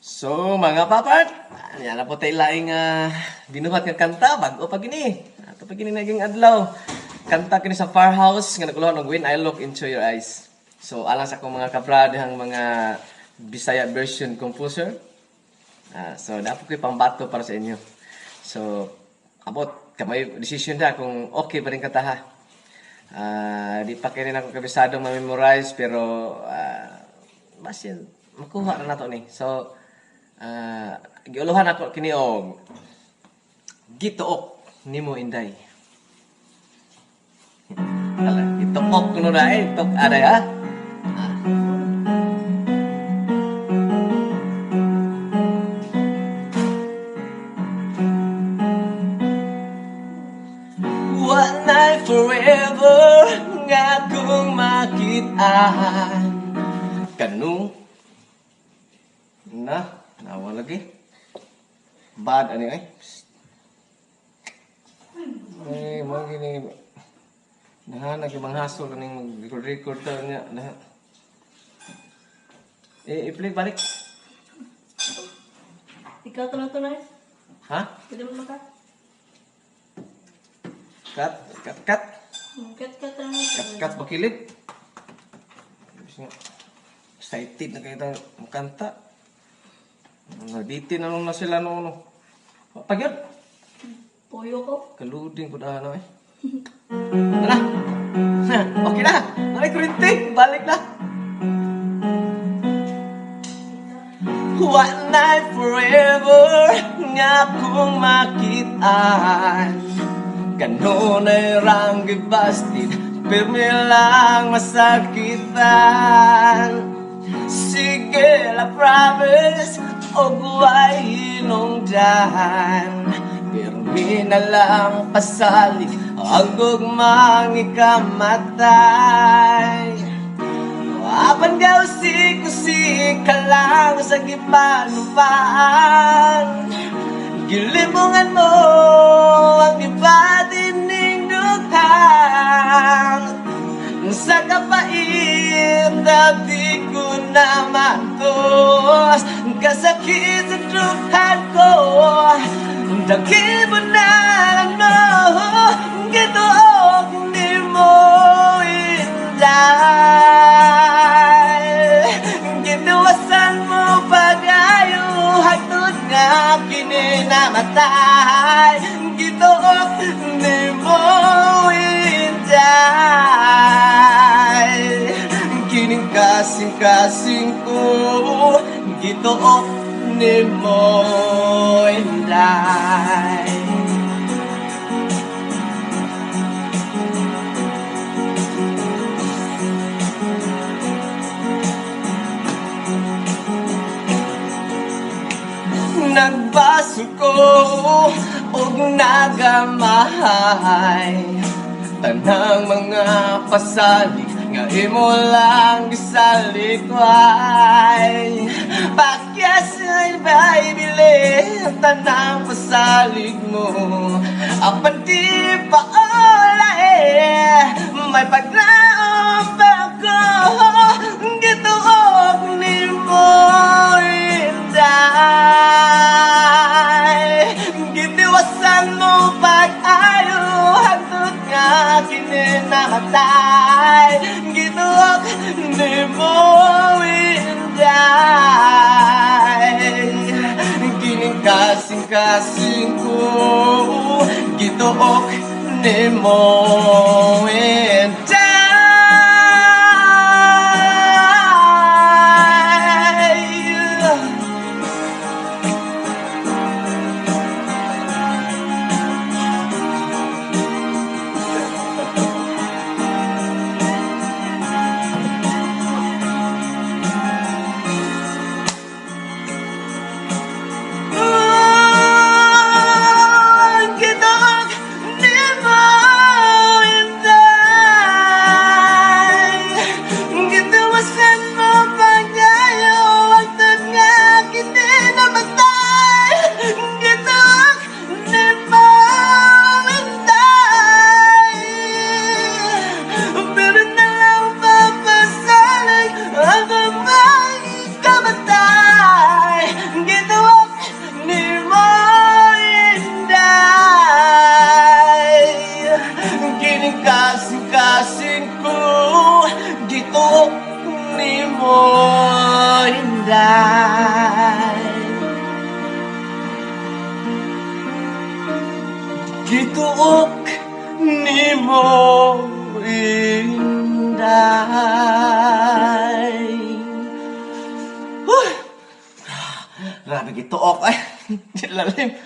So, mga papat, yan na po tayo laing binuhat ng kanta, bago pa gini. Ito pa gini naging adlaw. Kanta kini sa Firehouse, nga naguluhan ng When I Look Into Your Eyes. So, alang sa akong mga kabradahang mga Bisaya version composer. So, dapat ko'y pambato para sa inyo. So, abot, kamay decision na kung okay pa rin kanta ha. Di pa kinin ako kabisadong ma-memorize, pero basin, makuha na nato ni. So, giuluhan ako kini og gituok nimo inday. Gituok kuno na tok aday ha. One night forever nga kung makitaan kanung na nawa lagi. Bad ani ay. Ay, mo gini. Nahanag yung mga hasol kaning mag-record niya. I-play balik. Ikaw tunay? Ha? Pwede mo maka? Cut. Kat Cut bakilid. Excited na kayo tayo makanta. Nabitin na nung na sila nung Pagyod. Puyo ko. Kaluding ko na ano eh. Ano? Okay na. Ay, kurinti. Balik na. One night forever nga kung makitaan ganun ay ranggi bastid pirmi lang masakitan. Sige la promise o guay hinungdan pirmi na lang pasalik ang gugmang ikamatay. Apan daw si ka lang sa gipanupaan. Gilimungan mo ang iba dining dughan. Sa kapait dati ko na matos kasakit sa dughan ko. Dagi mo na lang no gituok di mo inday. Gituwasan mo pag-ayo hagtod nga kininamatay. Gituok di mo inday. Kining kasing-kasing ko gituok di mo inday. Nagbaso ko og nagamahay tanang mga pasalig nga imo lang gisalikway. Pakyas ay baybili tanang pasalig mo apan di pa may paglaom pa ko gituok ni mo inday. Gitiwasan mo pag-ayo hagtod nga kininamatay. Gituok ni mo inday. Kining kasing-kasing ko gituok ni mo inday. Gituok ni mo inday. kasing-kasing ko gito ni mo Inday. Gituok ni mo Inday. Grabe gituok ay. Lalim.